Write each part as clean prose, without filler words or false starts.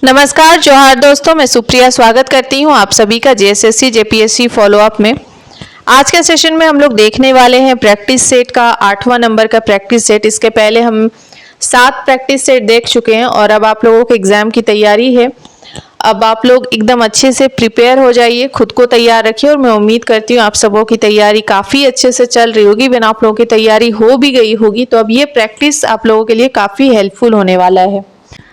नमस्कार जोहार दोस्तों, मैं सुप्रिया स्वागत करती हूं आप सभी का जेएसएससी जेपीएससी फॉलोअप में। आज के सेशन में हम लोग देखने वाले हैं प्रैक्टिस सेट का 8वां नंबर का प्रैक्टिस सेट। इसके पहले हम 7 प्रैक्टिस सेट देख चुके हैं और अब आप लोगों के एग्जाम की तैयारी है। अब आप लोग एकदम अच्छे से प्रिपेयर हो जाइए, खुद को तैयार रखिए और मैं उम्मीद करती हूँ आप सबों की तैयारी काफ़ी अच्छे से चल रही होगी। बिना आप लोगों की तैयारी हो भी गई होगी तो अब ये प्रैक्टिस आप लोगों के लिए काफ़ी हेल्पफुल होने वाला है।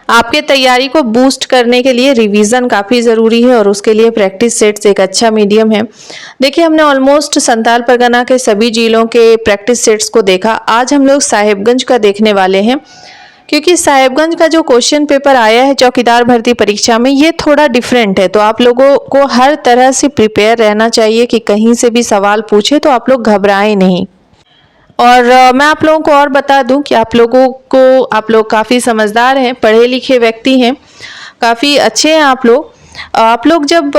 आपके तैयारी को बूस्ट करने के लिए रिवीजन काफ़ी ज़रूरी है और उसके लिए प्रैक्टिस सेट्स एक अच्छा मीडियम है। देखिए, हमने ऑलमोस्ट संताल परगना के सभी जिलों के प्रैक्टिस सेट्स को देखा। आज हम लोग साहेबगंज का देखने वाले हैं, क्योंकि साहेबगंज का जो क्वेश्चन पेपर आया है चौकीदार भर्ती परीक्षा में ये थोड़ा डिफरेंट है। तो आप लोगों को हर तरह से प्रिपेयर रहना चाहिए कि कहीं से भी सवाल पूछे तो आप लोग घबराएं नहीं। और मैं आप लोगों को और बता दूं कि आप लोग काफ़ी समझदार हैं, पढ़े लिखे व्यक्ति हैं, काफ़ी अच्छे हैं आप लोग जब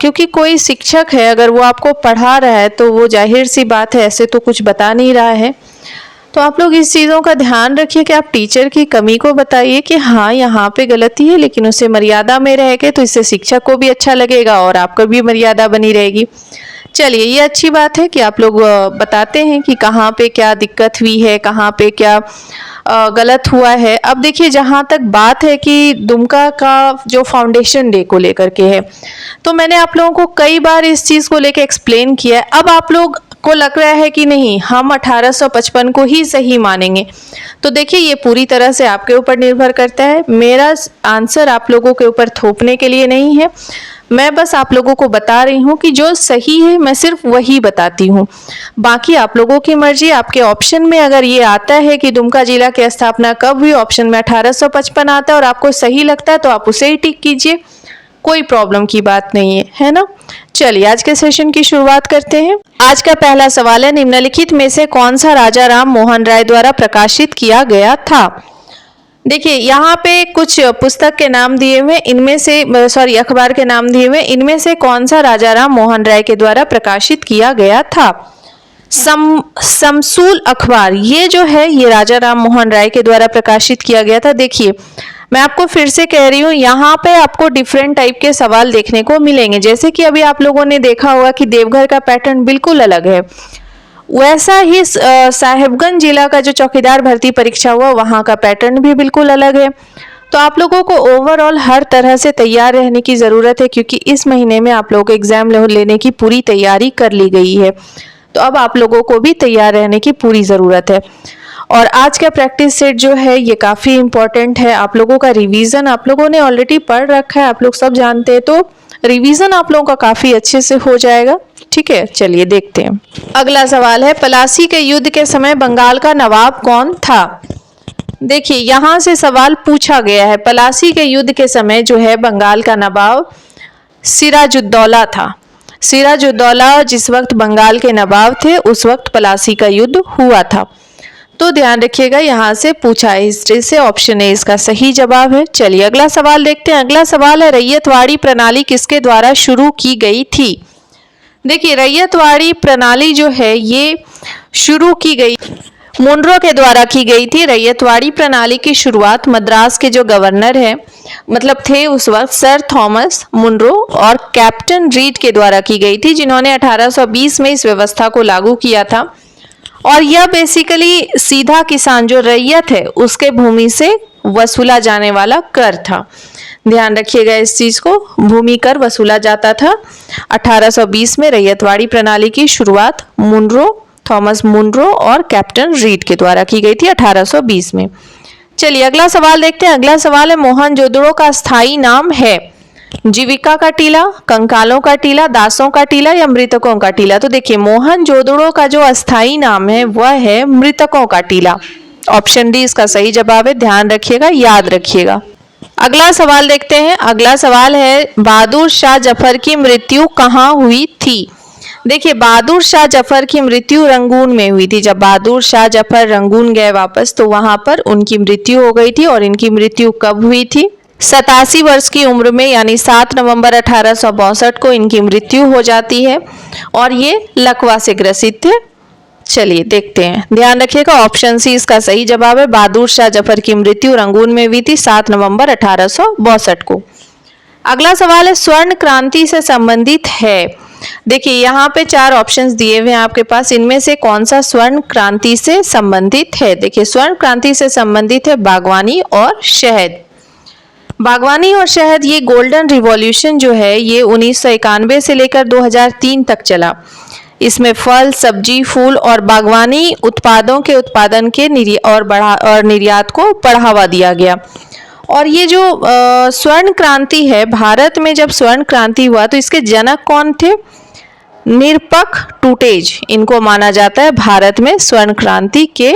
क्योंकि कोई शिक्षक है, अगर वो आपको पढ़ा रहा है तो वो जाहिर सी बात है ऐसे तो कुछ बता नहीं रहा है। तो आप लोग इस चीज़ों का ध्यान रखिए कि आप टीचर की कमी को बताइए कि हाँ यहाँ पे गलती है, लेकिन उसे मर्यादा में रह के, तो इससे शिक्षक को भी अच्छा लगेगा और आपको भी मर्यादा बनी रहेगी। चलिए, ये अच्छी बात है कि आप लोग बताते हैं कि कहाँ पे क्या दिक्कत हुई है, कहाँ पे क्या गलत हुआ है। अब देखिए, जहाँ तक बात है कि दुमका का जो फाउंडेशन डे को लेकर के है, तो मैंने आप लोगों को कई बार इस चीज़ को लेकर एक्सप्लेन किया है। अब आप लोग को लग रहा है कि नहीं, हम 1855 को ही सही मानेंगे, तो देखिए ये पूरी तरह से आपके ऊपर निर्भर करता है। मेरा आंसर आप लोगों के ऊपर थोपने के लिए नहीं है, मैं बस आप लोगों को बता रही हूँ कि जो सही है मैं सिर्फ वही बताती हूँ। बाकी आप लोगों की मर्जी। आपके ऑप्शन में अगर ये आता है कि दुमका जिला की स्थापना कब हुई, ऑप्शन में 1855 आता है और आपको सही लगता है तो आप उसे ही टिक कीजिए, कोई प्रॉब्लम की बात नहीं है ना। चलिए, आज के सेशन की शुरुआत करते हैं। आज का पहला सवाल है, निम्नलिखित में से कौन सा राजा राम मोहन राय द्वारा प्रकाशित किया गया था। देखिए, यहाँ पे कुछ पुस्तक के नाम दिए हुए, इनमें से अखबार के नाम दिए हुए, इनमें से कौन सा राजा राम मोहन राय के द्वारा प्रकाशित किया गया था। समसूल अखबार ये जो है ये राजा राम मोहन राय के द्वारा प्रकाशित किया गया था। देखिए, मैं आपको फिर से कह रही हूँ, यहाँ पे आपको डिफरेंट टाइप के सवाल देखने को मिलेंगे। जैसे कि अभी आप लोगों ने देखा होगा कि देवघर का पैटर्न बिल्कुल अलग है, वैसा ही साहेबगंज जिला का जो चौकीदार भर्ती परीक्षा हुआ वहाँ का पैटर्न भी बिल्कुल अलग है। तो आप लोगों को ओवरऑल हर तरह से तैयार रहने की ज़रूरत है, क्योंकि इस महीने में आप लोगों को एग्जाम लेने की पूरी तैयारी कर ली गई है। तो अब आप लोगों को भी तैयार रहने की पूरी ज़रूरत है। और आज का प्रैक्टिस सेट जो है ये काफ़ी इम्पोर्टेंट है। आप लोगों का रिवीजन आप लोगों ने ऑलरेडी पढ़ रखा है, आप लोग सब जानते हैं, तो रिवीजन आप लोगों का काफ़ी अच्छे से हो जाएगा। ठीक है, चलिए देखते हैं। अगला सवाल है, पलासी के युद्ध के समय बंगाल का नवाब कौन था। देखिए, यहाँ से सवाल पूछा गया है, पलासी के युद्ध के समय जो है बंगाल का नवाब सिराजुद्दौला था। सिराजुद्दौला जिस वक्त बंगाल के नवाब थे उस वक्त पलासी का युद्ध हुआ था। तो ध्यान रखिएगा, यहाँ से पूछा है हिस्ट्री से, ऑप्शन ए इसका सही जवाब है। चलिए अगला सवाल देखते हैं। अगला सवाल है, रैयतवाड़ी प्रणाली किसके द्वारा शुरू की गई थी। देखिए, रैयतवाड़ी प्रणाली जो है ये शुरू की गई मुनरो के द्वारा की गई थी। रैयतवाड़ी प्रणाली की शुरुआत मद्रास के जो गवर्नर है थे उस वक्त सर थॉमस मुनरो और कैप्टन रीड के द्वारा की गई थी, जिन्होंने 1820 में इस व्यवस्था को लागू किया था। और यह बेसिकली सीधा किसान जो रैयत है उसके भूमि से वसूला जाने वाला कर था। ध्यान रखिएगा इस चीज को, भूमि कर वसूला जाता था। 1820 में रैयतवाड़ी प्रणाली की शुरुआत थॉमस मुनरो और कैप्टन रीड के द्वारा की गई थी 1820 में। चलिए अगला सवाल देखते हैं। अगला सवाल है, मोहनजोदड़ो का स्थायी नाम है जीविका का टीला, कंकालों का टीला, दासों का टीला या मृतकों का टीला। तो देखिए, मोहनजोदड़ो का जो अस्थाई नाम है वह है मृतकों का टीला। ऑप्शन डी इसका सही जवाब है, ध्यान रखिएगा, याद रखिएगा। अगला सवाल देखते हैं। अगला सवाल है, बहादुर शाह जफर की मृत्यु कहाँ हुई थी। देखिए, बहादुर शाह जफर की मृत्यु रंगून में हुई थी। जब बहादुर शाह जफर रंगून गए वापस तो वहां पर उनकी मृत्यु हो गई थी। और इनकी मृत्यु कब हुई थी, 87 वर्ष की उम्र में, यानी 7 नवंबर 1862 को इनकी मृत्यु हो जाती है और ये लकवा से ग्रसित थे। चलिए देखते हैं, ध्यान रखिएगा ऑप्शन सी इसका सही जवाब है। बहादुर शाह जफर की मृत्यु रंगून में हुई थी 7 नवंबर 1862 को। अगला सवाल है स्वर्ण क्रांति से संबंधित है। देखिए यहाँ पे 4 ऑप्शंस दिए हुए हैं आपके पास, इनमें से कौन सा स्वर्ण क्रांति से संबंधित है। देखिए स्वर्ण क्रांति से संबंधित है बागवानी और शहद। बागवानी और शहद, ये गोल्डन रिवॉल्यूशन जो है ये 1991 से लेकर 2003 तक चला। इसमें फल, सब्जी, फूल और बागवानी उत्पादों के उत्पादन के निर्यात को बढ़ावा दिया गया। और ये जो स्वर्ण क्रांति है, भारत में जब स्वर्ण क्रांति हुआ तो इसके जनक कौन थे? निरपख टूटेज, इनको माना जाता है भारत में स्वर्ण क्रांति के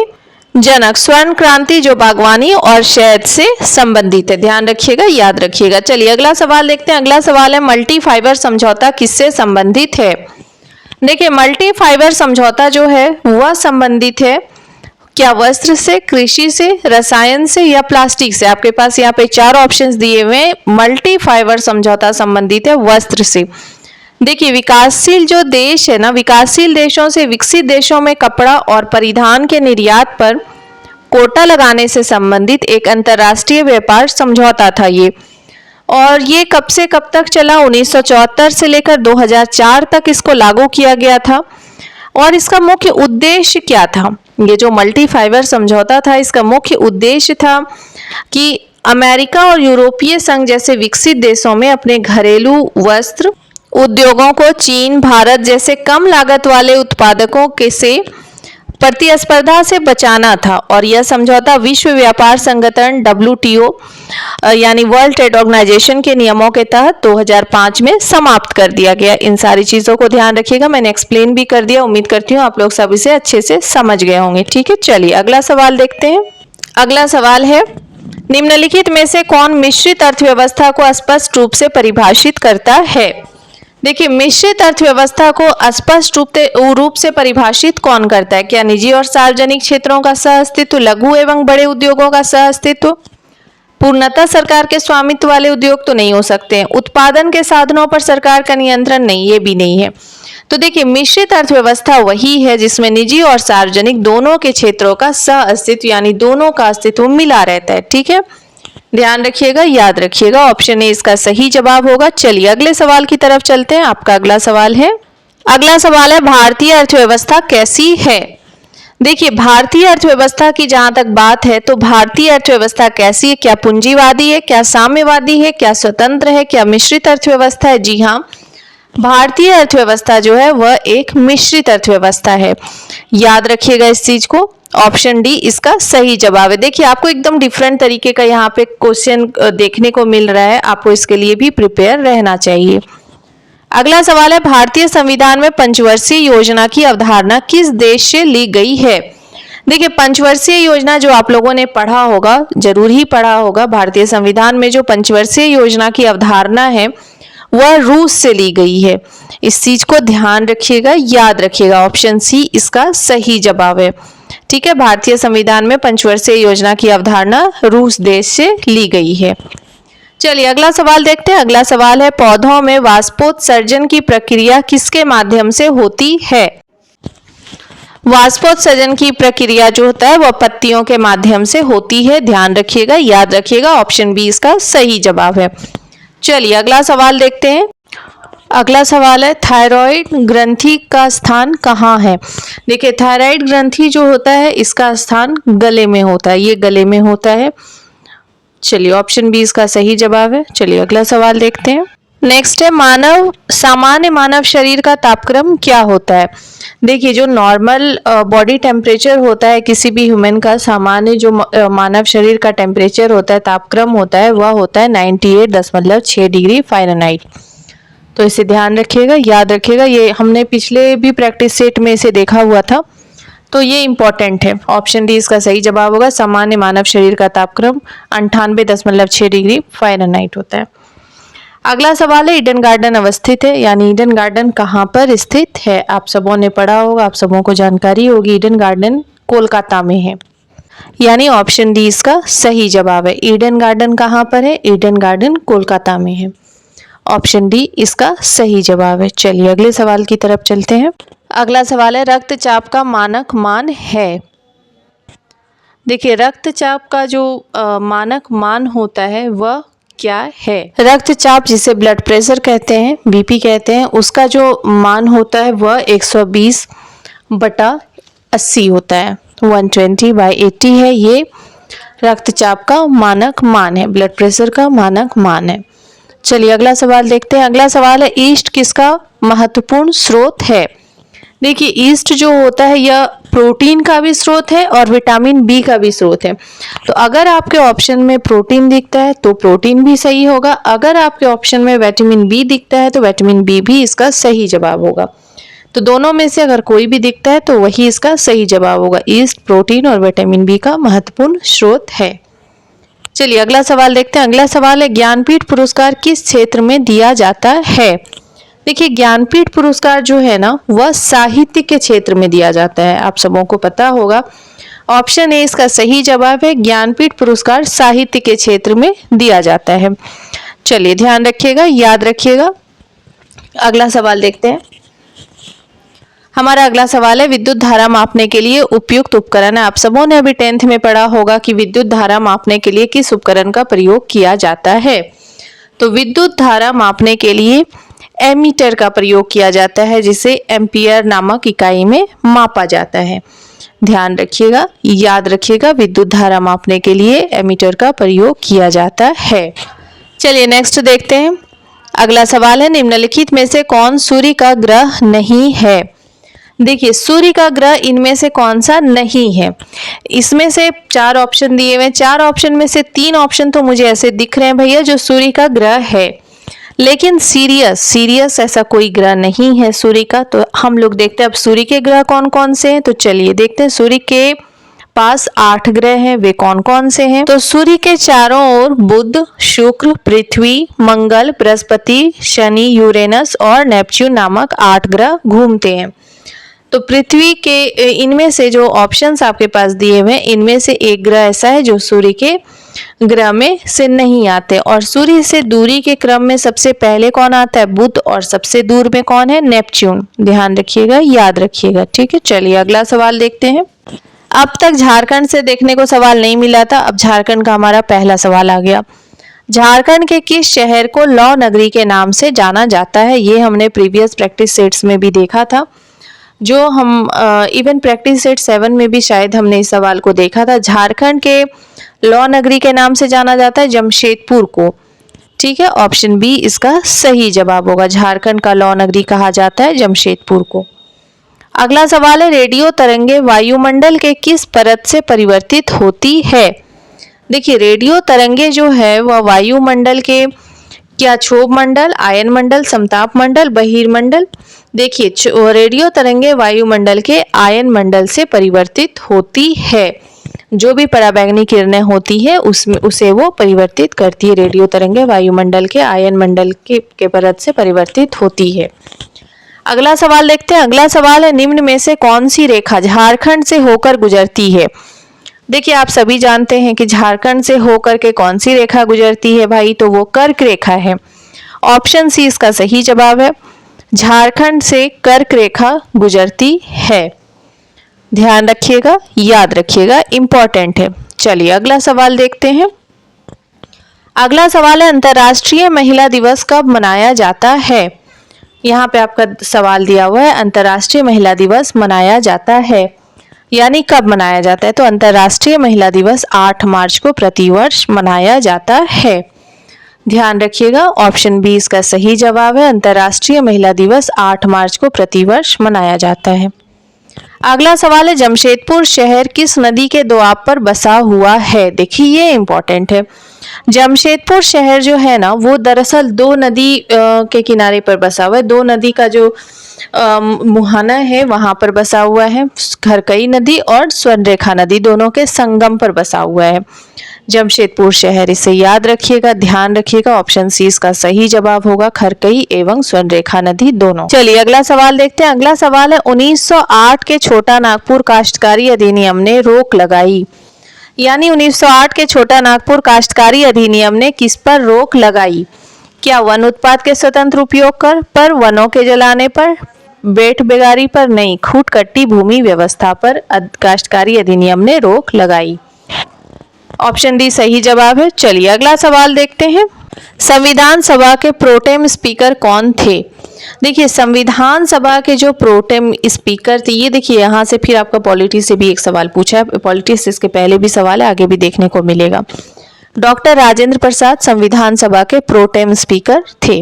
जनक। स्वर्ण क्रांति जो बागवानी और शहद से संबंधित है, ध्यान रखिएगा, याद रखिएगा। चलिए अगला सवाल देखते हैं। अगला सवाल है मल्टी फाइबर समझौता किससे संबंधित है। देखिए मल्टी फाइबर समझौता जो है वह संबंधित है क्या वस्त्र से, कृषि से, रसायन से या प्लास्टिक से। आपके पास यहाँ पे 4 ऑप्शंस दिए हुए हैं। मल्टी फाइबर समझौता संबंधित है वस्त्र से। देखिए विकासशील जो देश है ना, विकासशील देशों से विकसित देशों में कपड़ा और परिधान के निर्यात पर कोटा लगाने से संबंधित एक अंतर्राष्ट्रीय व्यापार समझौता था ये। और ये कब से कब तक चला? 1974 से लेकर 2004 तक इसको लागू किया गया था। और इसका मुख्य उद्देश्य क्या था? ये जो मल्टी फाइबर समझौता था इसका मुख्य उद्देश्य था कि अमेरिका और यूरोपीय संघ जैसे विकसित देशों में अपने घरेलू वस्त्र उद्योगों को चीन, भारत जैसे कम लागत वाले उत्पादकों के से प्रतिस्पर्धा से बचाना था। और यह समझौता विश्व व्यापार संगठन WTO यानी वर्ल्ड ट्रेड ऑर्गेनाइजेशन के नियमों के तहत 2005 में समाप्त कर दिया गया। इन सारी चीज़ों को ध्यान रखिएगा, मैंने एक्सप्लेन भी कर दिया। उम्मीद करती हूँ आप लोग सब इसे अच्छे से समझ गए होंगे। ठीक है, चलिए अगला सवाल देखते हैं। अगला सवाल है निम्नलिखित में से कौन मिश्रित अर्थव्यवस्था को स्पष्ट रूप से परिभाषित करता है। देखिए मिश्रित अर्थव्यवस्था को स्पष्ट रूप से परिभाषित कौन करता है? क्या निजी और सार्वजनिक क्षेत्रों का सह अस्तित्व, लघु एवं बड़े उद्योगों का सह अस्तित्व, पूर्णतः सरकार के स्वामित्व वाले उद्योग तो नहीं हो सकते हैं, उत्पादन के साधनों पर सरकार का नियंत्रण नहीं, ये भी नहीं है। तो देखिए मिश्रित अर्थव्यवस्था वही है जिसमें निजी और सार्वजनिक दोनों के क्षेत्रों का सह अस्तित्व यानी दोनों का अस्तित्व मिला रहता है। ठीक है, ध्यान रखिएगा, याद रखिएगा, ऑप्शन ए इसका सही जवाब होगा। चलिए अगले सवाल की तरफ चलते हैं। आपका अगला सवाल है भारतीय अर्थव्यवस्था कैसी है। देखिए भारतीय अर्थव्यवस्था की जहां तक बात है तो भारतीय अर्थव्यवस्था कैसी है? क्या पूंजीवादी है, क्या साम्यवादी है, क्या स्वतंत्र है, क्या मिश्रित अर्थव्यवस्था है? जी हाँ, भारतीय अर्थव्यवस्था जो है वह एक मिश्रित अर्थव्यवस्था है। याद रखिएगा इस चीज को, ऑप्शन डी इसका सही जवाब है। देखिए आपको एकदम डिफरेंट तरीके का यहाँ पे क्वेश्चन देखने को मिल रहा है, आपको इसके लिए भी प्रिपेयर रहना चाहिए। अगला सवाल है भारतीय संविधान में पंचवर्षीय योजना की अवधारणा किस देश से ली गई है। देखिए पंचवर्षीय योजना जो आप लोगों ने पढ़ा होगा, जरूर ही पढ़ा होगा, भारतीय संविधान में जो पंचवर्षीय योजना की अवधारणा है वह रूस से ली गई है। इस चीज को ध्यान रखिएगा, याद रखिएगा, ऑप्शन सी इसका सही जवाब है। ठीक है, भारतीय संविधान में पंचवर्षीय योजना की अवधारणा रूस देश से ली गई है। चलिए अगला सवाल देखते हैं। अगला सवाल है पौधों में वाष्पोत्सर्जन की प्रक्रिया किसके माध्यम से होती है। वाष्पोत्सर्जन की प्रक्रिया जो होता है वह पत्तियों के माध्यम से होती है। ध्यान रखिएगा, याद रखिएगा, ऑप्शन बी इसका सही जवाब है। चलिए अगला सवाल देखते हैं। अगला सवाल है थायराइड ग्रंथि का स्थान कहाँ है। देखिए थायराइड ग्रंथि जो होता है इसका स्थान गले में होता है, ये गले में होता है। चलिए ऑप्शन बी इसका सही जवाब है। चलिए अगला सवाल देखते हैं। नेक्स्ट है सामान्य मानव शरीर का तापक्रम क्या होता है। देखिए जो नॉर्मल बॉडी टेम्परेचर होता है किसी भी ह्यूमन का, सामान्य जो मानव शरीर का टेम्परेचर होता है, तापक्रम होता है, वह होता है 98.6 डिग्री फ़ारेनहाइट। तो इसे ध्यान रखिएगा, याद रखिएगा, ये हमने पिछले भी प्रैक्टिस सेट में इसे देखा हुआ था, तो ये इंपॉर्टेंट है। ऑप्शन डी इसका सही जवाब होगा। सामान्य मानव शरीर का तापक्रम 98.6 डिग्री फ़ारेनहाइट होता है। अगला सवाल है ईडन गार्डन अवस्थित है, यानी ईडन गार्डन कहाँ पर स्थित है। आप सबों ने पढ़ा होगा, आप सबों को जानकारी होगी, ईडन गार्डन कोलकाता में है, यानी ऑप्शन डी इसका सही जवाब है। ईडन गार्डन कहाँ पर है? ईडन गार्डन कोलकाता में है, ऑप्शन डी इसका सही जवाब है। चलिए अगले सवाल की तरफ चलते हैं। अगला सवाल है रक्तचाप का मानक मान है। देखिए रक्तचाप का जो मानक मान होता है वह क्या है। रक्तचाप जिसे ब्लड प्रेशर कहते हैं, बीपी कहते हैं, उसका जो मान होता है वह 120/80 होता है। 120/80 है ये रक्तचाप का मानक मान है, ब्लड प्रेशर का मानक मान है। चलिए अगला सवाल देखते हैं। अगला सवाल है ईस्ट किसका महत्वपूर्ण स्रोत है। देखिए ईस्ट जो होता है यह प्रोटीन का भी स्रोत है और विटामिन बी का भी स्रोत है। तो अगर आपके ऑप्शन में प्रोटीन दिखता है तो प्रोटीन भी सही होगा, अगर आपके ऑप्शन में विटामिन बी दिखता है तो विटामिन बी भी इसका सही जवाब होगा। तो दोनों में से अगर कोई भी दिखता है तो वही इसका सही जवाब होगा। ईस्ट प्रोटीन और विटामिन बी का महत्वपूर्ण स्रोत है। चलिए अगला सवाल देखते हैं। अगला सवाल है ज्ञानपीठ पुरस्कार किस क्षेत्र में दिया जाता है। देखिए ज्ञानपीठ पुरस्कार जो है ना वह साहित्य के क्षेत्र में दिया जाता है, आप सबों को पता होगा। ऑप्शन ए इसका सही जवाब है, ज्ञानपीठ पुरस्कार साहित्य के क्षेत्र में दिया जाता है। चलिए ध्यान रखिएगा, याद रखिएगा। अगला सवाल देखते हैं। हमारा अगला सवाल है विद्युत धारा मापने के लिए उपयुक्त उपकरण है। आप सबों ने अभी 10th में पढ़ा होगा कि विद्युत धारा मापने के लिए किस उपकरण का प्रयोग किया जाता है। तो विद्युत धारा मापने के लिए एमीटर का प्रयोग किया जाता है, जिसे एम्पियर नामक इकाई में मापा जाता है। ध्यान रखिएगा, याद रखिएगा, विद्युत धारा मापने के लिए एमीटर का प्रयोग किया जाता है। चलिए नेक्स्ट देखते हैं। अगला सवाल है निम्नलिखित में से कौन सूर्य का ग्रह नहीं है। देखिए सूर्य का ग्रह इनमें से कौन सा नहीं है। इसमें से 4 ऑप्शन दिए हुए हैं, 4 ऑप्शन में से 3 ऑप्शन तो मुझे ऐसे दिख रहे हैं भैया जो सूर्य का ग्रह है, लेकिन सीरियस ऐसा कोई ग्रह नहीं है सूर्य का। तो हम लोग देखते हैं अब सूर्य के ग्रह कौन कौन से हैं। तो चलिए देखते हैं सूर्य के पास 8 ग्रह हैं, वे कौन कौन से हैं। तो सूर्य के चारों ओर बुध, शुक्र, पृथ्वी, मंगल, बृहस्पति, शनि, यूरेनस और नेपच्यून नामक 8 ग्रह घूमते हैं। तो पृथ्वी के इनमें से जो ऑप्शंस आपके पास दिए हुए हैं इनमें से एक ग्रह ऐसा है जो सूर्य के ग्रह में से नहीं आते, और सूर्य से दूरी के क्रम में सबसे पहले कौन आता है, बुध, और सबसे दूर में कौन है, नेपच्यून। ध्यान रखिएगा, याद रखिएगा, ठीक है। चलिए अगला सवाल देखते हैं। अब तक झारखंड से देखने को सवाल नहीं मिला था, अब झारखंड का हमारा पहला सवाल आ गया। झारखंड के किस शहर को लौ नगरी के नाम से जाना जाता है। ये हमने प्रीवियस प्रैक्टिस सेट्स में भी देखा था, जो हम इवन प्रैक्टिस सेट 7 में भी शायद हमने इस सवाल को देखा था। झारखंड के लौ नगरी के नाम से जाना जाता है जमशेदपुर को, ठीक है। ऑप्शन बी इसका सही जवाब होगा, झारखंड का लौ नगरी कहा जाता है जमशेदपुर को। अगला सवाल है रेडियो तरंगे वायुमंडल के किस परत से परिवर्तित होती है। देखिए रेडियो तरंगे जो है वह वायुमंडल के क्या क्षोभ मंडल, आयन मंडल, समताप मंडल, बहिर्मंडल। देखिए रेडियो तरंगे वायुमंडल के आयन मंडल से परिवर्तित होती है। जो भी पराबैंगनी किरणें होती है उसमें उसे वो परिवर्तित करती है। रेडियो तरंगे वायुमंडल के आयन मंडल के परत से परिवर्तित होती है। अगला सवाल देखते हैं। अगला सवाल है निम्न में से कौन सी रेखा झारखंड से होकर गुजरती है। देखिए आप सभी जानते हैं कि झारखंड से होकर के कौन सी रेखा गुजरती है भाई, तो वो कर्क रेखा है। ऑप्शन सी इसका सही जवाब है, झारखंड से कर्क रेखा गुजरती है। ध्यान रखिएगा, याद रखिएगा, इंपॉर्टेंट है। चलिए अगला सवाल देखते हैं। अगला सवाल है अंतर्राष्ट्रीय महिला दिवस कब मनाया जाता है। यहाँ पे आपका सवाल दिया हुआ है अंतर्राष्ट्रीय महिला दिवस मनाया जाता है, यानी कब मनाया जाता है। तो अंतर्राष्ट्रीय महिला दिवस 8 मार्च को प्रतिवर्ष मनाया जाता है। ध्यान रखिएगा, ऑप्शन बी इसका सही जवाब है, अंतर्राष्ट्रीय महिला दिवस 8 मार्च को प्रतिवर्ष मनाया जाता है। अगला सवाल है जमशेदपुर शहर किस नदी के दोआब पर बसा हुआ है। देखिए ये इंपॉर्टेंट है। जमशेदपुर शहर जो है ना वो दरअसल 2 नदी के किनारे पर बसा हुआ है। 2 नदी का जो मुहाना है वहां पर बसा हुआ है। खरकई नदी और स्वर्णरेखा नदी दोनों के संगम पर बसा हुआ है जमशेदपुर शहर। इसे याद रखिएगा, ध्यान रखिएगा, ऑप्शन सी इसका सही जवाब होगा, खरकई एवं स्वर्णरेखा नदी दोनों। चलिए अगला सवाल देखते हैं। अगला सवाल है 1908 के छोटा नागपुर काश्तकारी अधिनियम ने रोक लगाई, यानी 1908 के छोटा नागपुर काश्तकारी अधिनियम ने किस पर रोक लगाई। क्या वन उत्पाद के स्वतंत्र उपयोग पर, वनों के जलाने पर, बेटबेगारी पर नहीं, खूट कट्टी भूमि व्यवस्था पर काश्तकारी अधिनियम ने रोक लगाई। ऑप्शन डी सही जवाब है। चलिए अगला सवाल देखते हैं। संविधान सभा के प्रोटेम स्पीकर कौन थे? देखिए संविधान सभा के जो प्रोटेम स्पीकर थे, ये देखिए यहाँ से फिर आपका पॉलिटी से भी एक सवाल पूछा है। पॉलिटी से इसके पहले भी सवाल है, आगे भी देखने को मिलेगा। डॉक्टर राजेंद्र प्रसाद संविधान सभा के प्रोटेम स्पीकर थे।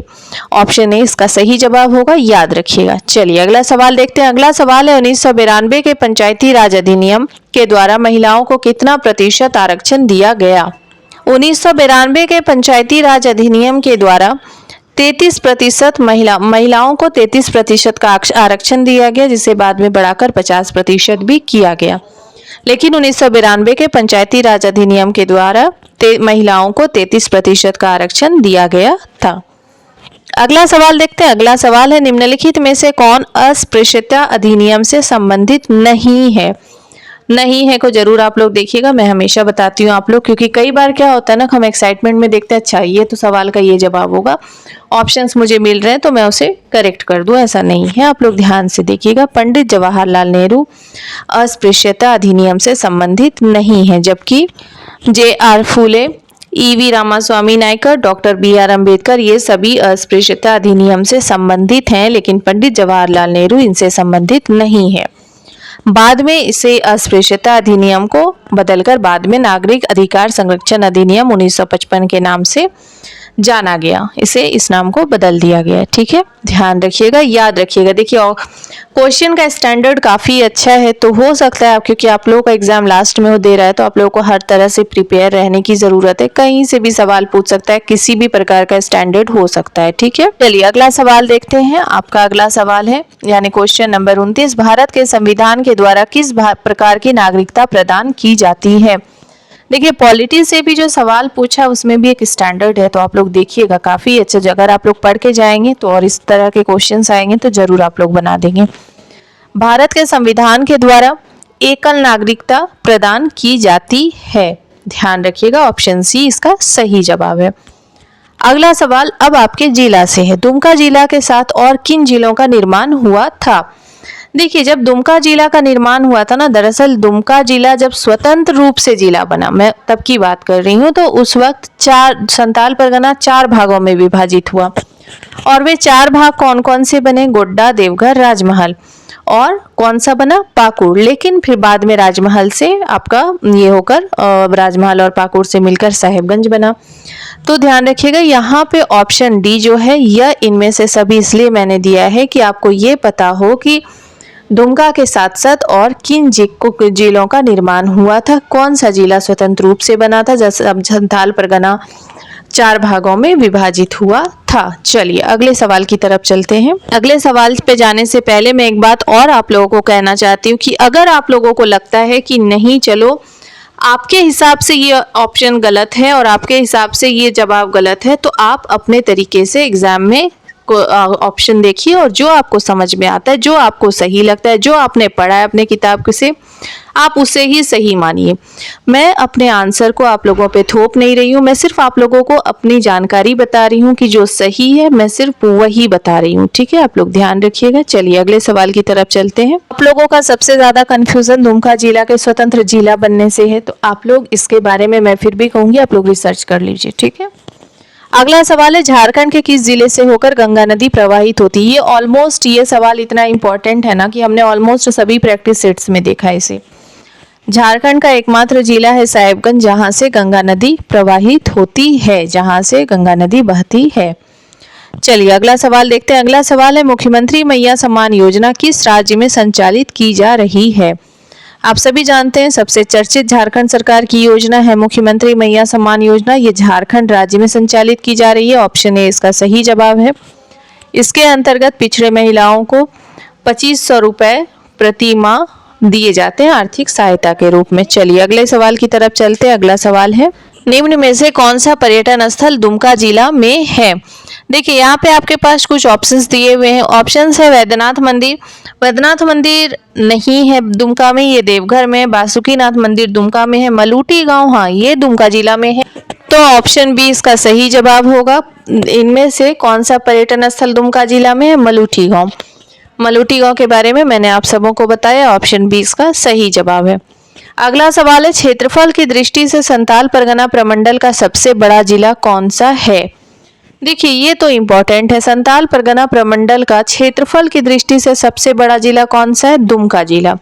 ऑप्शन ए इसका सही जवाब होगा, याद रखिएगा। चलिए अगला सवाल देखते हैं। अगला सवाल है 1992 के पंचायती राज अधिनियम के द्वारा महिलाओं को कितना प्रतिशत आरक्षण दिया गया? 1992 के पंचायती राज अधिनियम के द्वारा 33% महिलाओं को 33% का आरक्षण दिया गया, जिसे बाद में बढ़ाकर 50% भी किया गया। लेकिन 1992 के पंचायती राज अधिनियम के द्वारा महिलाओं को 33% का आरक्षण दिया गया था। अगला सवाल देखते हैं। अगला सवाल है निम्नलिखित में से कौन अस्पृश्यता अधिनियम से संबंधित नहीं है? नहीं है को जरूर आप लोग देखिएगा, मैं हमेशा बताती हूँ आप लोग, क्योंकि कई बार क्या होता है ना, हम एक्साइटमेंट में देखते हैं अच्छा ये तो सवाल का ये जवाब होगा, ऑप्शंस मुझे मिल रहे हैं तो मैं उसे करेक्ट कर दूं, ऐसा नहीं है। आप लोग ध्यान से देखिएगा, पंडित जवाहरलाल नेहरू अस्पृश्यता अधिनियम से संबंधित नहीं है, जबकि J.R. Phule, E.V. Ramaswamy Naicker, doctor B.R. Ambedkar ये सभी अस्पृश्यता अधिनियम से संबंधित हैं, लेकिन पंडित जवाहरलाल नेहरू इनसे संबंधित नहीं है। बाद में इसे अस्पृश्यता अधिनियम को बदलकर बाद में नागरिक अधिकार संरक्षण अधिनियम 1955 के नाम से जाना गया, इसे इस नाम को बदल दिया गया। ठीक है, ध्यान रखिएगा, याद रखिएगा। देखिए क्वेश्चन का स्टैंडर्ड काफ़ी अच्छा है, तो हो सकता है क्योंकि आप लोगों का एग्जाम लास्ट में हो दे रहा है, तो आप लोगों को हर तरह से प्रिपेयर रहने की ज़रूरत है। कहीं से भी सवाल पूछ सकता है, किसी भी प्रकार का स्टैंडर्ड हो सकता है। ठीक है, चलिए अगला सवाल देखते हैं। आपका अगला सवाल है यानी क्वेश्चन नंबर 29, भारत के संविधान के द्वारा किस प्रकार की नागरिकता प्रदान की जाती है? देखिए पॉलिटी से भी जो सवाल पूछा उसमें भी एक स्टैंडर्ड है, तो आप लोग देखिएगा काफ़ी अच्छा। अगर आप लोग पढ़ के जाएंगे तो और इस तरह के क्वेश्चंस आएंगे तो जरूर आप लोग बना देंगे। भारत के संविधान के द्वारा एकल नागरिकता प्रदान की जाती है, ध्यान रखिएगा, ऑप्शन सी इसका सही जवाब है। अगला सवाल अब आपके जिला से है। दुमका जिला के साथ और किन जिलों का निर्माण हुआ था? देखिए जब दुमका जिला का निर्माण हुआ था ना, दरअसल दुमका जिला जब स्वतंत्र रूप से जिला बना, मैं तब की बात कर रही हूँ, तो उस वक्त संताल परगना 4 भागों में विभाजित हुआ। और वे 4 भाग कौन कौन से बने? गोड्डा, देवघर, राजमहल, और कौन सा बना? पाकुड़। लेकिन फिर बाद में राजमहल से आपका ये होकर राजमहल और पाकुड़ से मिलकर साहेबगंज बना। तो ध्यान रखिएगा यहाँ पे ऑप्शन डी जो है यह इनमें से सभी इसलिए मैंने दिया है कि आपको ये पता हो कि दुमका के साथ साथ और किन जिलों का निर्माण हुआ था, कौन सा जिला स्वतंत्र रूप से बना था, जैसे संथाल परगना 4 भागों में विभाजित हुआ था। चलिए अगले सवाल की तरफ चलते हैं। अगले सवाल पे जाने से पहले मैं एक बात और आप लोगों को कहना चाहती हूँ कि अगर आप लोगों को लगता है कि नहीं चलो आपके हिसाब से ये ऑप्शन गलत है और आपके हिसाब से ये जवाब गलत है, तो आप अपने तरीके से एग्जाम में ऑप्शन देखिए और जो आपको समझ में आता है, जो आपको सही लगता है, जो आपने पढ़ा है अपने किताब से, आप उसे ही सही मानिए। मैं अपने आंसर को आप लोगों पे थोप नहीं रही हूँ, मैं सिर्फ आप लोगों को अपनी जानकारी बता रही हूँ कि जो सही है मैं सिर्फ वही बता रही हूँ। ठीक है, आप लोग ध्यान रखिएगा। चलिए अगले सवाल की तरफ चलते हैं। आप लोगों का सबसे ज्यादा कंफ्यूजन दुमका जिला के स्वतंत्र जिला बनने से है, तो आप लोग इसके बारे में मैं फिर भी कहूँगी आप लोग रिसर्च कर लीजिए। ठीक है, अगला सवाल है झारखंड के किस जिले से होकर गंगा नदी प्रवाहित होती है? ये सवाल इतना इंपॉर्टेंट है ना कि हमने ऑलमोस्ट सभी प्रैक्टिस सेट्स में देखा है इसे। झारखंड का एकमात्र जिला है साहेबगंज जहां से गंगा नदी प्रवाहित होती है, जहां से गंगा नदी बहती है। चलिए अगला सवाल देखते हैं। अगला सवाल है मुख्यमंत्री मैया सम्मान योजना किस राज्य में संचालित की जा रही है? आप सभी जानते हैं सबसे चर्चित झारखंड सरकार की योजना है मुख्यमंत्री मैया सम्मान योजना। ये झारखंड राज्य में संचालित की जा रही है, ऑप्शन ए इसका सही जवाब है। इसके अंतर्गत पिछड़े महिलाओं को 2500 रुपए प्रति माह दिए जाते हैं आर्थिक सहायता के रूप में। चलिए अगले सवाल की तरफ चलते हैं। अगला सवाल है निम्न में से कौन सा पर्यटन स्थल दुमका जिला में है? देखिए यहाँ पे आपके पास कुछ ऑप्शंस दिए हुए हैं। ऑप्शंस है वैद्यनाथ मंदिर, वैद्यनाथ मंदिर नहीं है दुमका में, ये देवघर में। बासुकीनाथ मंदिर दुमका में है। मलूटी गांव, हाँ ये दुमका जिला में है, तो ऑप्शन बी इसका सही जवाब होगा। इनमें से कौन सा पर्यटन स्थल दुमका जिला में है? मलूटी गांव। मलूटी गांव के बारे में मैंने आप सबों को बताया, ऑप्शन बी इसका सही जवाब है। अगला सवाल है, क्षेत्रफल की दृष्टि से संताल परगना प्रमंडल का सबसे बड़ा जिला कौन सा है? देखिए ये तो इम्पोर्टेंट है, संताल परगना प्रमंडल का क्षेत्रफल की दृष्टि से सबसे बड़ा जिला कौन सा है? दुमका जिला,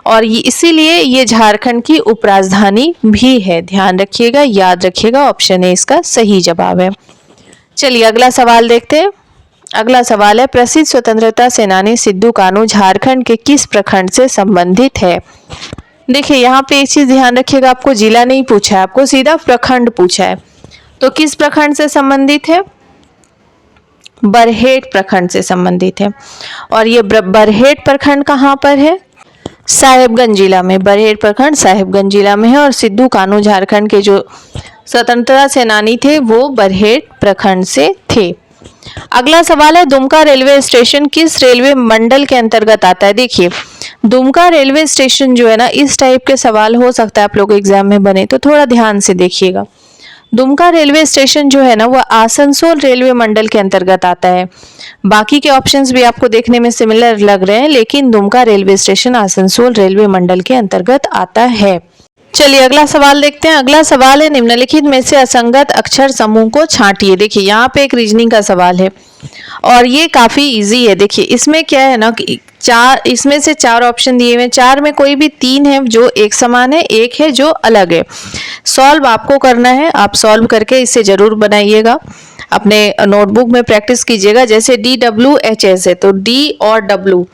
और इसीलिए ये झारखंड की उपराजधानी भी है। ध्यान रखिएगा, याद रखिएगा, ऑप्शन ए इसका सही जवाब है। चलिए अगला सवाल देखते हैं। अगला सवाल है, प्रसिद्ध स्वतंत्रता सेनानी सिद्धू कान्हू झारखंड के किस प्रखंड से संबंधित है? देखिए यहाँ पे एक चीज ध्यान रखिएगा, आपको जिला नहीं पूछा है, आपको सीधा प्रखंड पूछा है। तो किस प्रखंड से संबंधित है? बरहेट प्रखंड से संबंधित है। और ये बरहेट प्रखंड कहाँ पर है? साहेबगंज जिला में। बरहेट प्रखंड साहेबगंज जिला में है, और सिद्धू कान्हू झारखंड के जो स्वतंत्रता सेनानी थे वो बरहेट प्रखंड से थे। अगला सवाल है, दुमका रेलवे स्टेशन किस रेलवे मंडल के अंतर्गत आता है? देखिए दुमका रेलवे स्टेशन जो है ना, इस टाइप के सवाल हो सकता है आप लोग एग्जाम में बने, तो थोड़ा ध्यान से देखिएगा। दुमका रेलवे स्टेशन जो है ना, वह आसनसोल रेलवे मंडल के अंतर्गत आता है। बाकी के ऑप्शंस भी आपको देखने में सिमिलर लग रहे हैं, लेकिन Dumka railway station Asansol railway मंडल के अंतर्गत आता है। चलिए अगला सवाल देखते हैं। अगला सवाल है, निम्नलिखित में से असंगत अक्षर समूह को छांटिए। देखिए यहाँ पे एक रीजनिंग का सवाल है और ये काफी इजी है। देखिए इसमें क्या है ना कि इसमें से 4 ऑप्शन दिए हुए हैं, 4 में कोई भी 3 है जो एक समान है, एक है जो अलग है। सॉल्व आपको करना है, आप सॉल्व करके इसे जरूर बनाइएगा, अपने नोटबुक में प्रैक्टिस कीजिएगा। जैसे DWHS है तो D और W,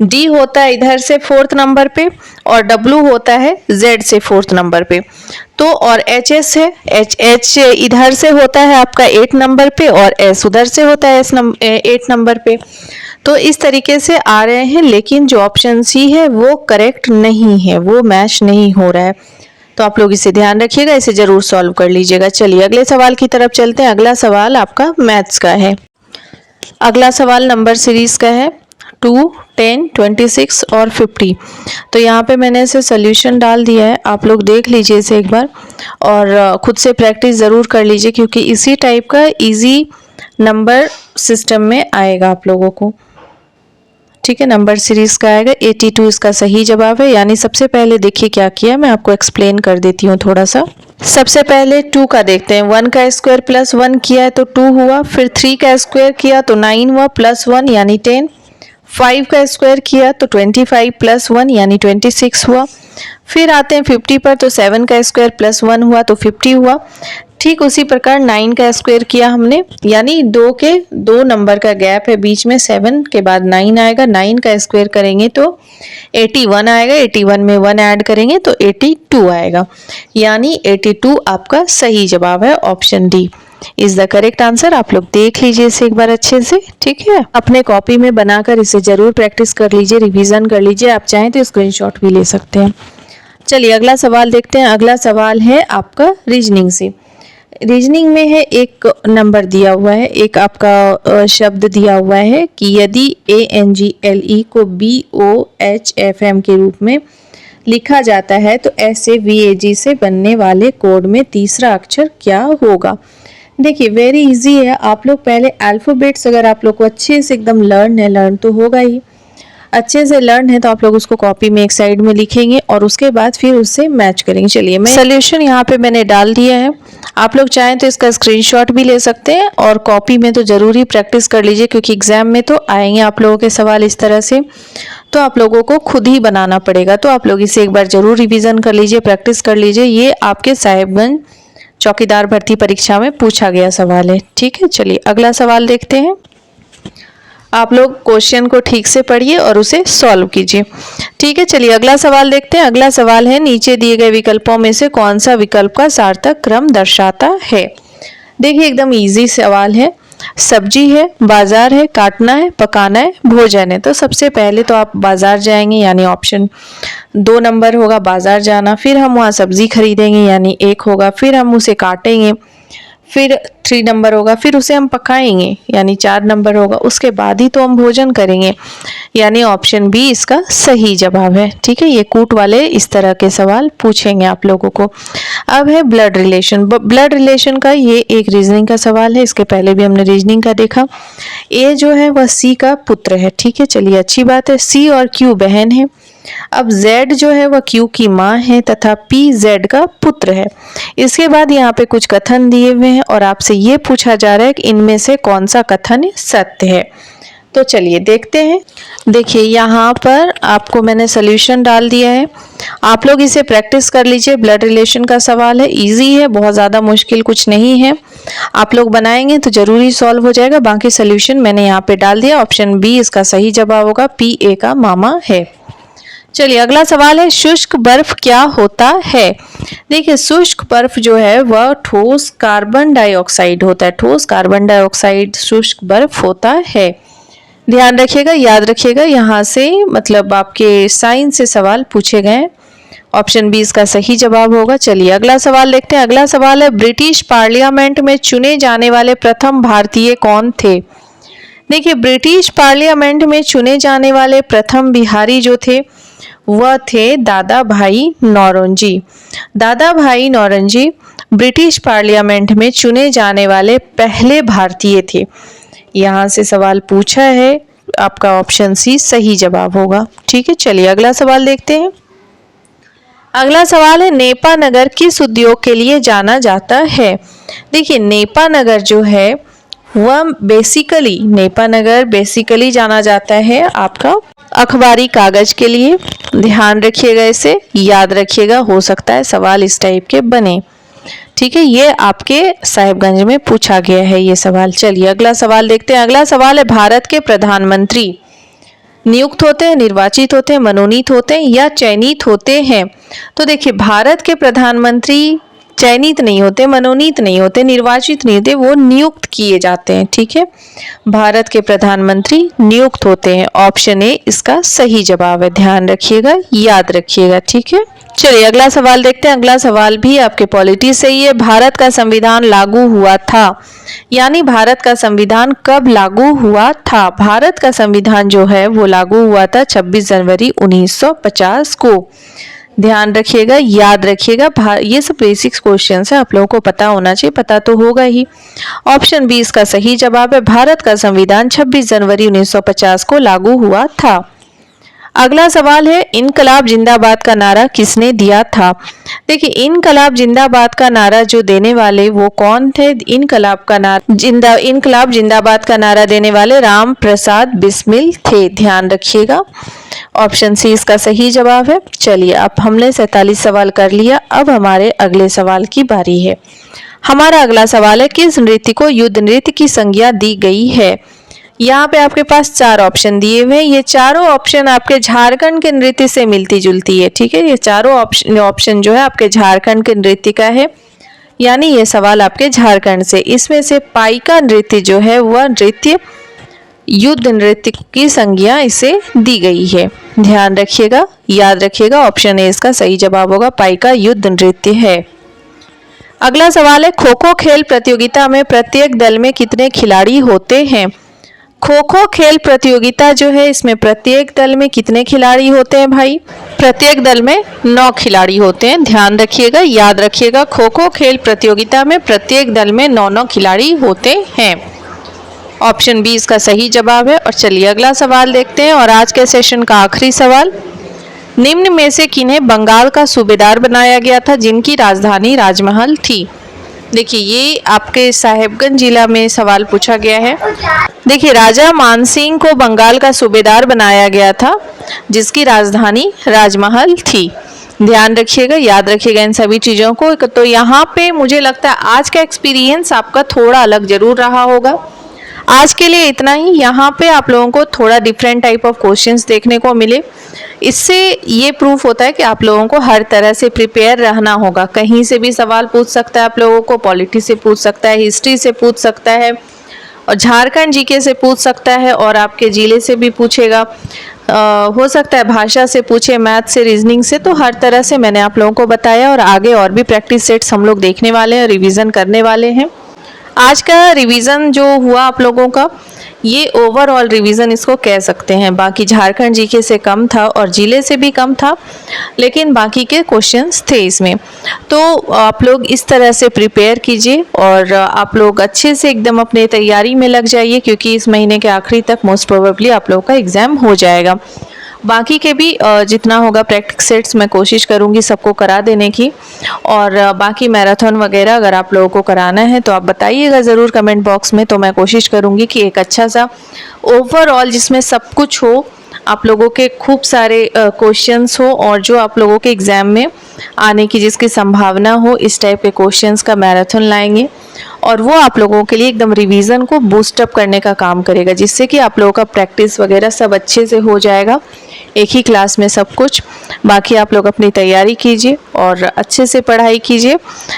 D होता है इधर से 4th नंबर पे और W होता है Z से 4th नंबर पे। तो और HS है, H इधर से होता है आपका 8 नंबर पे और S उधर से होता है 8 नंबर पे। तो इस तरीके से आ रहे हैं, लेकिन जो ऑप्शन सी है वो करेक्ट नहीं है, वो मैच नहीं हो रहा है। तो आप लोग इसे ध्यान रखिएगा, इसे जरूर सॉल्व कर लीजिएगा। चलिए अगले सवाल की तरफ चलते हैं। अगला सवाल आपका मैथ्स का है। अगला सवाल नंबर सीरीज का है 2, 10, 26 और 50। तो यहाँ पे मैंने इसे सोल्यूशन डाल दिया है, आप लोग देख लीजिए इसे एक बार और खुद से प्रैक्टिस ज़रूर कर लीजिए, क्योंकि इसी टाइप का इजी नंबर सिस्टम में आएगा आप लोगों को। ठीक है, नंबर सीरीज का आएगा। 82 इसका सही जवाब है। यानी सबसे पहले देखिए क्या किया, मैं आपको एक्सप्लेन कर देती हूँ थोड़ा सा। सबसे पहले 2 का देखते हैं। 1 का स्क्वायर प्लस 1 किया है तो 2 हुआ, फिर 3 का स्क्वायर किया तो 9 हुआ, प्लस 1 यानी 10। 5 का स्क्वायर किया तो 25 प्लस 1 यानी 26 हुआ। फिर आते हैं 50 पर, तो 7 का स्क्वायर प्लस 1 हुआ तो 50 हुआ। ठीक उसी प्रकार 9 का स्क्वायर किया हमने, यानी 2 नंबर का गैप है बीच में, 7 के बाद 9 आएगा। 9 का स्क्वायर करेंगे तो 81 आएगा, 81 में 1 ऐड करेंगे तो 82 आएगा। यानी 82 आपका सही जवाब है, option D is the correct answer. आप लोग देख लीजिए इसे एक बार अच्छे से, ठीक है। अपने कॉपी में बनाकर इसे जरूर प्रैक्टिस कर लीजिए, रिवीजन कर लीजिए, आप चाहें तो स्क्रीनशॉट भी ले सकते हैं। चलिए अगला सवाल देखते हैं। अगला सवाल है आपका रीजनिंग से। रीजनिंग में है एक नंबर दिया हुआ है, एक आपका शब्द दिया हुआ है कि यदि ANGLE को BOHFM के रूप में लिखा जाता है तो ऐसे VAG से बनने वाले कोड में तीसरा अक्षर क्या होगा? देखिए वेरी इजी है। आप लोग पहले अल्फाबेट्स अगर आप लोग को अच्छे से एकदम लर्न तो होगा ही, अच्छे से लर्न है तो आप लोग उसको कॉपी में एक साइड में लिखेंगे और उसके बाद फिर उससे मैच करेंगे। चलिए मैं सोल्यूशन यहाँ पे मैंने डाल दिया है, आप लोग चाहें तो इसका स्क्रीनशॉट भी ले सकते हैं और कॉपी में तो जरूर ही प्रैक्टिस कर लीजिए, क्योंकि एग्जाम में तो आएंगे आप लोगों के सवाल इस तरह से, तो आप लोगों को खुद ही बनाना पड़ेगा। तो आप लोग इसे एक बार जरूर रिविजन कर लीजिए, प्रैक्टिस कर लीजिए। ये आपके साहेबगंज चौकीदार भर्ती परीक्षा में पूछा गया सवाल है, ठीक है। चलिए अगला सवाल देखते हैं। आप लोग क्वेश्चन को ठीक से पढ़िए और उसे सॉल्व कीजिए, ठीक है। चलिए अगला सवाल देखते हैं। अगला सवाल है, नीचे दिए गए विकल्पों में से कौन सा विकल्प का सार्थक क्रम दर्शाता है? देखिए एकदम इजी सवाल है। सब्जी है, बाजार है, काटना है, पकाना है, भोजन है। तो सबसे पहले तो आप बाजार जाएंगे, यानी ऑप्शन 2 नंबर होगा बाजार जाना। फिर हम वहाँ सब्जी खरीदेंगे, यानी 1 होगा। फिर हम उसे काटेंगे, फिर 3 नंबर होगा। फिर उसे हम पकाएंगे, यानी 4 नंबर होगा। उसके बाद ही तो हम भोजन करेंगे, यानी ऑप्शन बी इसका सही जवाब है, ठीक है। ये कूट वाले इस तरह के सवाल पूछेंगे आप लोगों को। अब है ब्लड रिलेशन। ब्लड रिलेशन का ये एक रीजनिंग का सवाल है, इसके पहले भी हमने रीजनिंग का देखा। ए जो है वह सी का पुत्र है, ठीक है, चलिए अच्छी बात है। सी और क्यू बहन है। अब Z जो है वह Q की माँ है तथा P Z का पुत्र है। इसके बाद यहाँ पे कुछ कथन दिए हुए हैं और आपसे ये पूछा जा रहा है कि इनमें से कौन सा कथन सत्य है। तो चलिए देखते हैं। देखिए यहाँ पर आपको मैंने सोल्यूशन डाल दिया है, आप लोग इसे प्रैक्टिस कर लीजिए। ब्लड रिलेशन का सवाल है, इजी है, बहुत ज़्यादा मुश्किल कुछ नहीं है। आप लोग बनाएंगे तो जरूरी सॉल्व हो जाएगा। बाकी सोल्यूशन मैंने यहाँ पे डाल दिया। ऑप्शन बी इसका सही जवाब होगा, P A का मामा है। चलिए अगला सवाल है, शुष्क बर्फ क्या होता है। देखिए शुष्क बर्फ जो है वह ठोस कार्बन डाइऑक्साइड होता है। ठोस कार्बन डाइऑक्साइड शुष्क बर्फ होता है। ध्यान रखिएगा, याद रखिएगा, यहाँ से मतलब आपके साइंस से सवाल पूछे गए। ऑप्शन बी इसका सही जवाब होगा। चलिए अगला सवाल देखते हैं। अगला सवाल है, ब्रिटिश पार्लियामेंट में चुने जाने वाले प्रथम भारतीय कौन थे। देखिए ब्रिटिश पार्लियामेंट में चुने जाने वाले प्रथम बिहारी जो थे वह थे दादा भाई नौरोजी। दादा भाई नौरोजी ब्रिटिश पार्लियामेंट में चुने जाने वाले पहले भारतीय थे। यहाँ से सवाल पूछा है, आपका ऑप्शन सी सही जवाब होगा। ठीक है, चलिए अगला सवाल देखते हैं। अगला सवाल है, नेपा नगर किस उद्योग के लिए जाना जाता है। देखिए नेपा नगर जो है वह नेपा नगर बेसिकली जाना जाता है आपका अखबारी कागज के लिए। ध्यान रखिएगा, इसे याद रखिएगा, हो सकता है सवाल इस टाइप के बने। ठीक है, ये आपके साहिबगंज में पूछा गया है ये सवाल। चलिए अगला सवाल देखते हैं। अगला सवाल है, भारत के प्रधानमंत्री नियुक्त होते हैं, निर्वाचित होते हैं, मनोनीत होते हैं या चयनित होते हैं। तो देखिए भारत के प्रधानमंत्री चयनित नहीं होते, मनोनीत नहीं होते, निर्वाचित नहीं होते, वो नियुक्त किए जाते हैं। ठीक है, भारत के प्रधानमंत्री नियुक्त होते हैं। ऑप्शन ए इसका सही जवाब है। ध्यान रखिएगा, याद रखिएगा। ठीक है, चलिए अगला सवाल देखते हैं। अगला सवाल भी आपके पॉलिटी से ही है। भारत का संविधान लागू हुआ था, यानी भारत का संविधान कब लागू हुआ था। भारत का संविधान जो है वो लागू हुआ था 26 जनवरी 1950 को। ध्यान रखिएगा, याद रखिएगा, ये सब बेसिक्स क्वेश्चन है, आप लोगों को पता होना चाहिए, पता तो होगा ही। ऑप्शन बी इसका सही जवाब है, भारत का संविधान 26 जनवरी 1950 को लागू हुआ था। अगला सवाल है, इनकलाब जिंदाबाद का नारा किसने दिया था। देखिए इनकलाब जिंदाबाद का नारा जो देने वाले वो कौन थे। इनकलाब जिंदाबाद का नारा देने वाले राम प्रसाद बिस्मिल थे। ध्यान रखिएगा, ऑप्शन सी इसका सही जवाब है। चलिए अब हमने 47 सवाल कर लिया, अब हमारे अगले सवाल की बारी है। हमारा अगला सवाल है, किस नृत्य को युद्ध नृत्य की संज्ञा दी गई है। यहाँ पे आपके पास 4 ऑप्शन दिए हुए हैं, ये चारों ऑप्शन आपके झारखंड के नृत्य से मिलती जुलती है। ठीक है, ये चारों ऑप्शन जो है आपके झारखंड के नृत्य का है, यानी ये सवाल आपके झारखंड से। इसमें से पाइका नृत्य जो है वह नृत्य युद्ध नृत्य की संज्ञा इसे दी गई है। ध्यान रखिएगा, याद रखिएगा, ऑप्शन ए इसका सही जवाब होगा, पाइका युद्ध नृत्य है। अगला सवाल है, खो खो खेल प्रतियोगिता में प्रत्येक दल में कितने खिलाड़ी होते हैं। खो खो खेल प्रतियोगिता जो है इसमें प्रत्येक दल में कितने खिलाड़ी होते हैं भाई। प्रत्येक दल में 9 खिलाड़ी होते हैं। ध्यान रखिएगा, याद रखिएगा, खो खो खेल प्रतियोगिता में प्रत्येक दल में 9 खिलाड़ी होते हैं। ऑप्शन बी इसका सही जवाब है। और चलिए अगला सवाल देखते हैं और आज के सेशन का आखिरी सवाल, निम्न में से किन्हें बंगाल का सूबेदार बनाया गया था जिनकी राजधानी राजमहल थी। देखिए ये आपके साहिबगंज जिला में सवाल पूछा गया है। देखिए राजा मानसिंह को बंगाल का सूबेदार बनाया गया था जिसकी राजधानी राजमहल थी। ध्यान रखिएगा, याद रखिएगा इन सभी चीज़ों को। तो यहाँ पे मुझे लगता है आज का एक्सपीरियंस आपका थोड़ा अलग जरूर रहा होगा। आज के लिए इतना ही। यहाँ पे आप लोगों को थोड़ा डिफरेंट टाइप ऑफ क्वेश्चंस देखने को मिले। इससे ये प्रूफ होता है कि आप लोगों को हर तरह से प्रिपेयर रहना होगा। कहीं से भी सवाल पूछ सकता है आप लोगों को, पॉलिटी से पूछ सकता है, हिस्ट्री से पूछ सकता है और झारखंड जीके से पूछ सकता है और आपके जिले से भी पूछेगा। हो सकता है भाषा से पूछे, मैथ से, रीजनिंग से। तो हर तरह से मैंने आप लोगों को बताया और आगे और भी प्रैक्टिस सेट्स हम लोग देखने वाले हैं, रिवीजन करने वाले हैं। आज का रिवीजन जो हुआ आप लोगों का, ये ओवरऑल रिवीजन इसको कह सकते हैं। बाकी झारखंड जीके से कम था और जिले से भी कम था, लेकिन बाकी के क्वेश्चंस थे इसमें। तो आप लोग इस तरह से प्रिपेयर कीजिए और आप लोग अच्छे से एकदम अपने तैयारी में लग जाइए, क्योंकि इस महीने के आखिरी तक मोस्ट प्रोबेबली आप लोगों का एग्ज़ाम हो जाएगा। बाकी के भी जितना होगा प्रैक्टिस सेट्स मैं कोशिश करूँगी सबको करा देने की, और बाकी मैराथन वगैरह अगर आप लोगों को कराना है तो आप बताइएगा ज़रूर कमेंट बॉक्स में। तो मैं कोशिश करूँगी कि एक अच्छा सा ओवरऑल जिसमें सब कुछ हो, आप लोगों के खूब सारे क्वेश्चंस हो और जो आप लोगों के एग्ज़ाम में आने की जिसकी संभावना हो, इस टाइप के क्वेश्चंस का मैराथन लाएंगे और वो आप लोगों के लिए एकदम रिवीजन को बूस्टअप करने का काम करेगा, जिससे कि आप लोगों का प्रैक्टिस वगैरह सब अच्छे से हो जाएगा एक ही क्लास में सब कुछ। बाकी आप लोग अपनी तैयारी कीजिए और अच्छे से पढ़ाई कीजिए।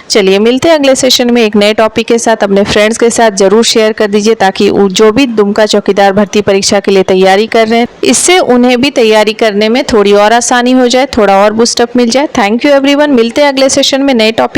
चलिए मिलते हैं अगले सेशन में एक नए टॉपिक के साथ। अपने फ्रेंड्स के साथ ज़रूर शेयर कर दीजिए, ताकि जो भी दुमका चौकीदार भर्ती परीक्षा के लिए तैयारी कर रहे हैं, इससे उन्हें भी तैयारी करने में थोड़ी और आसानी हो जाए, थोड़ा और बूस्टअप मिल जाए। Thank you everyone. मिलते हैं अगले सेशन में नए टॉपिक